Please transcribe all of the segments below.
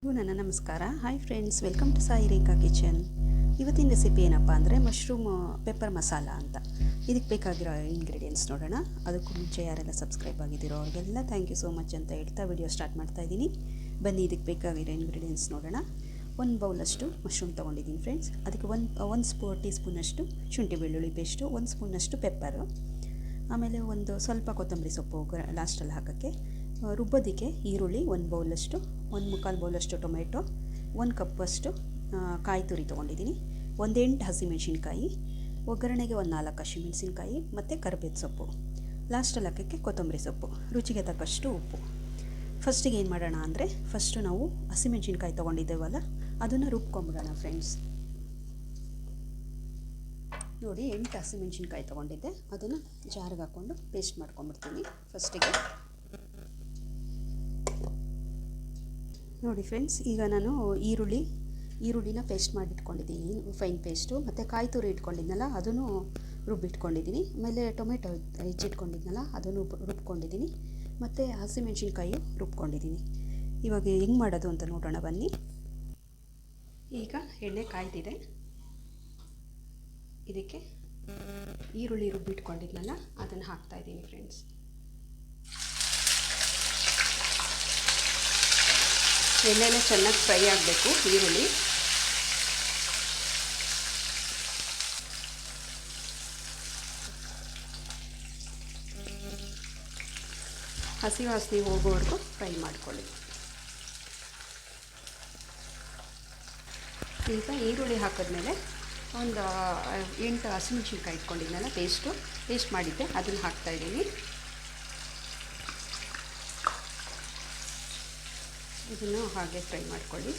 ನನ್ನ ನಮಸ್ಕಾರ. Hi friends, welcome to Sai Rekha kitchen. ಇವತ್ತಿನ ರೆಸಿಪಿ ಏನಪ್ಪ ಅಂದರೆ ಮಶ್ರೂಮ್ ಪೆಪ್ಪರ್ ಮಸಾಲ ಅಂತ. ಇದಕ್ಕೆ ಬೇಕಾಗಿರೋ ಇಂಗ್ರೀಡಿಯೆಂಟ್ಸ್ ನೋಡೋಣ. ಅದಕ್ಕೂ ಮುಂಚೆ ಯಾರೆಲ್ಲ ಸಬ್ಸ್ಕ್ರೈಬ್ ಆಗಿದ್ದೀರೋ ಅವ್ರಿಗೆಲ್ಲ ಥ್ಯಾಂಕ್ ಯು ಸೋ ಮಚ್ ಅಂತ ಹೇಳ್ತಾ ವಿಡಿಯೋ ಸ್ಟಾರ್ಟ್ ಮಾಡ್ತಾ ಇದ್ದೀನಿ. ಬನ್ನಿ ಇದಕ್ಕೆ ಬೇಕಾಗಿರೋ ಇಂಗ್ರೀಡಿಯೆಂಟ್ಸ್ ನೋಡೋಣ. 1 ಬೌಲಷ್ಟು ಮಶ್ರೂಮ್ ತೊಗೊಂಡಿದ್ದೀನಿ ಫ್ರೆಂಡ್ಸ್. ಅದಕ್ಕೆ ಒಂದು ಟೀ ಸ್ಪೂನಷ್ಟು ಶುಂಠಿ ಬೆಳ್ಳುಳ್ಳಿ ಪೇಸ್ಟು, 1 ಸ್ಪೂನಷ್ಟು ಪೆಪ್ಪರು, ಆಮೇಲೆ ಒಂದು ಸ್ವಲ್ಪ ಕೊತ್ತಂಬರಿ ಸೊಪ್ಪು ಲಾಸ್ಟಲ್ಲಿ ಹಾಕೋಕ್ಕೆ, ರುಬ್ಬೋದಕ್ಕೆ ಈರುಳ್ಳಿ 1 ಬೌಲಷ್ಟು, 1/4 ಬೌಲಷ್ಟು ಟೊಮೆಟೊ, 1 ಕಪ್ಪಷ್ಟು ಕಾಯಿ ತುರಿ ತೊಗೊಂಡಿದ್ದೀನಿ, 8 ಹಸಿಮೆಣಸಿನ್ಕಾಯಿ, ಒಗ್ಗರಣೆಗೆ 4 ಹಸಿಮೆಣಸಿನ್ಕಾಯಿ ಮತ್ತು ಕರಿಬೇವು ಸೊಪ್ಪು, ಲಾಸ್ಟಲ್ಲಿ ಹಾಕೋಕ್ಕೆ ಕೊತ್ತಂಬರಿ ಸೊಪ್ಪು, ರುಚಿಗೆ ತಕ್ಕಷ್ಟು ಉಪ್ಪು. ಫಸ್ಟಿಗೆ ಏನು ಮಾಡೋಣ ಅಂದರೆ, ಫಸ್ಟು ನಾವು ಹಸಿಮೆಣಸಿನ್ಕಾಯಿ ತೊಗೊಂಡಿದ್ದೇವಲ್ಲ ಅದನ್ನು ರುಬ್ಕೊಂಬಿಡೋಣ ಫ್ರೆಂಡ್ಸ್. ನೋಡಿ 8 ಹಸಿಮೆಣಸಿನ್ಕಾಯಿ ತೊಗೊಂಡಿದ್ದೆ, ಅದನ್ನು ಜಾರಿಗೆ ಹಾಕ್ಕೊಂಡು ಪೇಸ್ಟ್ ಮಾಡ್ಕೊಂಬಿಡ್ತೀನಿ ಫಸ್ಟಿಗೆ. ನೋಡಿ ಫ್ರೆಂಡ್ಸ್, ಈಗ ನಾನು ಈರುಳ್ಳಿನ ಪೇಸ್ಟ್ ಮಾಡಿಟ್ಕೊಂಡಿದ್ದೀನಿ, ಫೈನ್ ಪೇಸ್ಟು, ಮತ್ತು ಕಾಯಿ ತುರಿ ಇಟ್ಕೊಂಡಿದ್ನಲ್ಲ ಅದನ್ನು ರುಬ್ಬಿಟ್ಕೊಂಡಿದ್ದೀನಿ, ಆಮೇಲೆ ಟೊಮೆಟೊ ಹೆಚ್ಚಿಟ್ಕೊಂಡಿದ್ನಲ್ಲ ಅದನ್ನು ರುಬ್ಕೊಂಡಿದ್ದೀನಿ, ಮತ್ತು ಹಸಿಮೆಣಸಿನ್ಕಾಯಿ ರುಬ್ಕೊಂಡಿದ್ದೀನಿ. ಇವಾಗ ಹೆಂಗೆ ಮಾಡೋದು ಅಂತ ನೋಡೋಣ ಬನ್ನಿ. ಈಗ ಎಣ್ಣೆ ಕಾಯ್ದಿದೆ, ಇದಕ್ಕೆ ಈರುಳ್ಳಿ ರುಬ್ಬಿಟ್ಕೊಂಡಿದ್ನಲ್ಲ ಅದನ್ನು ಹಾಕ್ತಾಯಿದ್ದೀನಿ ಫ್ರೆಂಡ್ಸ್. ಎಣ್ಣೆಲೆ ಚೆನ್ನಾಗಿ ಫ್ರೈ ಆಗಬೇಕು ಈರುಳ್ಳಿ. ಹಸಿ ವಾಸನೆ ಹೋಗೋವರೆಗೂ ಫ್ರೈ ಮಾಡ್ಕೊಳ್ಳಿ. ಈಗ ಈರುಳ್ಳಿ ಹಾಕಿದ್ಮೇಲೆ ಒಂದು 8 ಹಸಿಮೆಣಸಿನ್ಕಾಯಿ ಇಟ್ಕೊಂಡಿದ್ನಲ್ಲ ಪೇಸ್ಟ್ ಮಾಡಿದ್ದೆ ಅದನ್ನು ಹಾಕ್ತಾಯಿದ್ದೀನಿ. ಇದನ್ನು ಹಾಗೆ ಫ್ರೈ ಮಾಡ್ಕೊಳ್ಳಿ.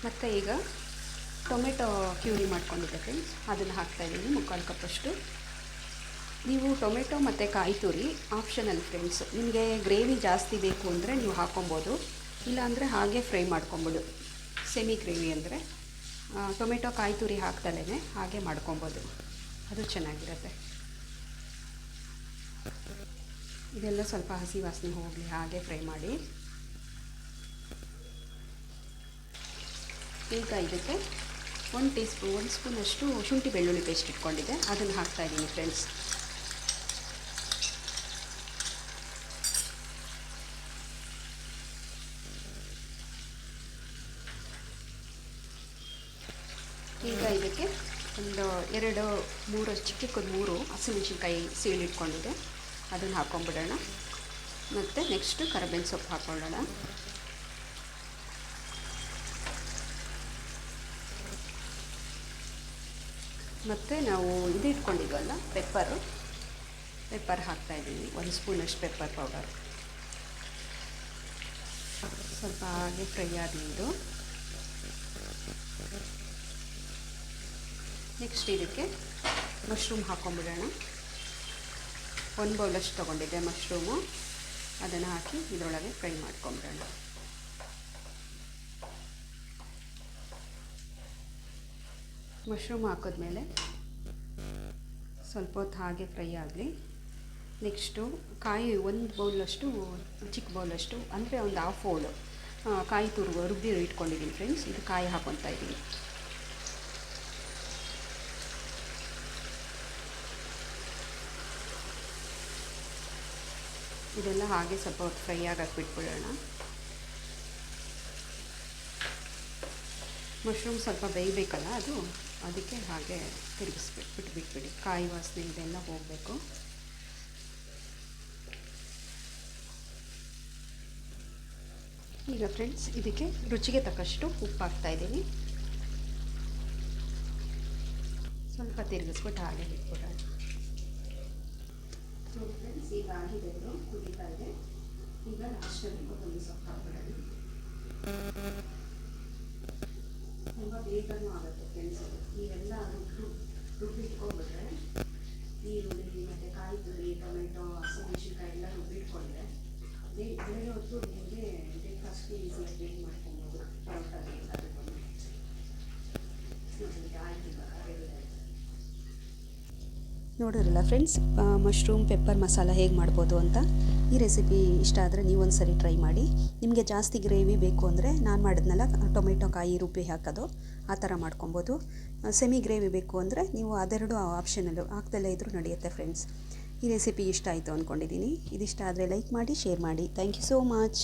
ಮತ್ತು ಈಗ ಟೊಮೆಟೊ ಕ್ಯೂರಿ ಮಾಡ್ಕೊಂಡಿದ್ದೆ ಫ್ರೆಂಡ್ಸ್, ಅದನ್ನು ಹಾಕ್ತಾಯಿದ್ದೀನಿ 3/4 ಕಪ್ಪಷ್ಟು. ನೀವು ಟೊಮೆಟೊ ಮತ್ತು ಕಾಯಿ ತುರಿ ಆಪ್ಷನಲ್ ಫ್ರೆಂಡ್ಸ್, ನಿಮಗೆ ಗ್ರೇವಿ ಜಾಸ್ತಿ ಬೇಕು ಅಂದರೆ ನೀವು ಹಾಕ್ಕೊಬೋದು, ಇಲ್ಲಾಂದರೆ ಹಾಗೆ ಫ್ರೈ ಮಾಡ್ಕೊಬೋದು. ಸೆಮಿ ಗ್ರೇವಿ ಅಂದರೆ ಟೊಮೆಟೊ ಕಾಯಿ ತುರಿ ಹಾಕ್ದಲೇ ಹಾಗೆ ಮಾಡ್ಕೊಬೋದು, ಅದು ಚೆನ್ನಾಗಿರುತ್ತೆ. ಇದೆಲ್ಲ ಸ್ವಲ್ಪ ಹಸಿ ವಾಸನೆ ಹೋಗಲಿ, ಹಾಗೆ ಫ್ರೈ ಮಾಡಿ. ಈಗ ಇದಕ್ಕೆ 1 ಸ್ಪೂನಷ್ಟು ಶುಂಠಿ ಬೆಳ್ಳುಳ್ಳಿ ಪೇಸ್ಟ್ ಇಟ್ಕೊಂಡಿದ್ದೆ, ಅದನ್ನು ಹಾಕ್ತಾಯಿದ್ದೀನಿ ಫ್ರೆಂಡ್ಸ್. ಈಗ ಇದಕ್ಕೆ ಒಂದು 2-3 ಚಿಕ್ಕದು ಹಸಿಮೆಣಸಿನ್ಕಾಯಿ ಸೀಳಿಟ್ಕೊಂಡಿದ್ದೆ, ಅದನ್ನು ಹಾಕ್ಕೊಂಬಿಡೋಣ. ಮತ್ತು ನೆಕ್ಸ್ಟು ಕರಿಬೇವು ಸೊಪ್ಪು ಹಾಕ್ಕೊಳ್ಳೋಣ. ಮತ್ತು ನಾವು ಇದು ಇಟ್ಕೊಂಡಿದ್ವಲ್ಲ ಪೆಪ್ಪರ್ ಹಾಕ್ತಾಯಿದ್ದೀನಿ, 1 ಸ್ಪೂನಷ್ಟು ಪೆಪ್ಪರ್ ಪೌಡರ್. ಸ್ವಲ್ಪ ಹಾಗೆ ಫ್ರೈ ಆಗಲಿ ಇದು. ನೆಕ್ಸ್ಟ್ ಇದಕ್ಕೆ ಮಶ್ರೂಮ್ ಹಾಕ್ಕೊಂಬಿಡೋಣ. 1 ಬೌಲಷ್ಟು ತೊಗೊಂಡಿದ್ದೆ ಮಶ್ರೂಮು, ಅದನ್ನು ಹಾಕಿ ಇದರೊಳಗೆ ಫ್ರೈ ಮಾಡ್ಕೊಂಬಿಡೋಣ. ಮಶ್ರೂಮ್ ಹಾಕಿದ್ಮೇಲೆ ಸ್ವಲ್ಪ ಹೊತ್ತು ಹಾಗೆ ಫ್ರೈ ಆಗಲಿ. ನೆಕ್ಸ್ಟು ಕಾಯಿ 1 ಬೌಲಷ್ಟು, ಚಿಕ್ಕ ಬೌಲಷ್ಟು ಅಂದರೆ ಒಂದು 1/2 ಬೌಲು ಕಾಯಿ ರುಬ್ಬಿ ಇಟ್ಕೊಂಡಿದ್ದೀನಿ ಫ್ರೆಂಡ್ಸ್. ಇದು ಕಾಯಿ ಹಾಕ್ಕೊತಾ ಇದ್ದೀನಿ. ಇದೆಲ್ಲ ಹಾಗೆ ಸ್ವಲ್ಪ ಹೊತ್ತು ಫ್ರೈ ಆಗಕ್ಕೆ ಬಿಟ್ಬಿಡೋಣ. ಮಶ್ರೂಮ್ ಸ್ವಲ್ಪ ಬೇಯಬೇಕಲ್ಲ ಅದಕ್ಕೆ ಹಾಗೆ ಬಿಟ್ಬಿಡಿ. ಕಾಯಿ ವಾಸನೆ ಇದೆಲ್ಲ ಹೋಗಬೇಕು. ಈಗ ಫ್ರೆಂಡ್ಸ್ ಇದಕ್ಕೆ ರುಚಿಗೆ ತಕ್ಕಷ್ಟು ಉಪ್ಪು ಹಾಕ್ತಾಯಿದ್ದೀನಿ. ಸ್ವಲ್ಪ ತಿರುಗಿಸ್ಬಿಟ್ಟು ಹಾಗೆ ಬಿಟ್ಬಿಡೋಣ. ನೋಡಿ ಫ್ರೆಂಡ್ಸ್, ಈಗ ಆಗಿದೆ, ಕುದೀತಾ ಇದೆ. ಈಗ ಲಾಸ್ಟಲ್ಲಿ ಕೊತ್ತಂಬರಿ ಸೊಪ್ಪು ಹಾಕ್ಬಿಡೋಣ. ತುಂಬ ಬೇಗನೂ ಆಗುತ್ತೆ ಫ್ರೆಂಡ್ಸ್. ಇವೆಲ್ಲ ರುಬ್ಬಿಟ್ಕೊಂಡ್ಬಿಟ್ರೆ, ಈರುಳ್ಳಿ ಮತ್ತು ಕಾಯಿ ತುರಿ, ಟೊಮೆಟೊ, ಹಸಿಮೆಣಸಿನ್ಕಾಯಿ ಎಲ್ಲ ರುಬ್ಬಿಟ್ಕೊಂಡ್ರೆ ಬೆಳಗ್ಗೆ ಹೊತ್ತು ನಿಮಗೆ ಬ್ರೇಕ್ಫಾಸ್ಟ್ಗೆ ಈಸಿಯಾಗಿ ಬೇಗ ಮಾಡ್ಕೊಬೋದು. ಪರೋಟಾಗೆ ಎಲ್ಲದಕ್ಕೂ ನೋಡಿ ಆಯ್ತು. ನೋಡಿದ್ರಲ್ಲ ಫ್ರೆಂಡ್ಸ್, ಮಶ್ರೂಮ್ ಪೆಪ್ಪರ್ ಮಸಾಲ ಹೇಗೆ ಮಾಡ್ಬೋದು ಅಂತ. ಈ ರೆಸಿಪಿ ಇಷ್ಟ ಆದರೆ ನೀವು ಒಂದು ಸರಿ ಟ್ರೈ ಮಾಡಿ. ನಿಮಗೆ ಜಾಸ್ತಿ ಗ್ರೇವಿ ಬೇಕು ಅಂದರೆ ನಾನು ಮಾಡಿದ್ನಲ್ಲ ಟೊಮೆಟೊ ಕಾಯಿ ರುಬ್ಬಿ ಹಾಕೋದು, ಆ ಥರ ಮಾಡ್ಕೊಬೋದು. ಸೆಮಿ ಗ್ರೇವಿ ಬೇಕು ಅಂದರೆ ನೀವು ಅದೆರಡು ಆಪ್ಷನಲ್ಲು, ಹಾಕ್ದಲ್ಲೇ ಇದ್ರೂ ನಡೆಯುತ್ತೆ ಫ್ರೆಂಡ್ಸ್. ಈ ರೆಸಿಪಿ ಇಷ್ಟ ಆಯಿತು ಅಂದ್ಕೊಂಡಿದ್ದೀನಿ. ಇದಿಷ್ಟ ಆದರೆ ಲೈಕ್ ಮಾಡಿ, ಶೇರ್ ಮಾಡಿ. Thank you so much.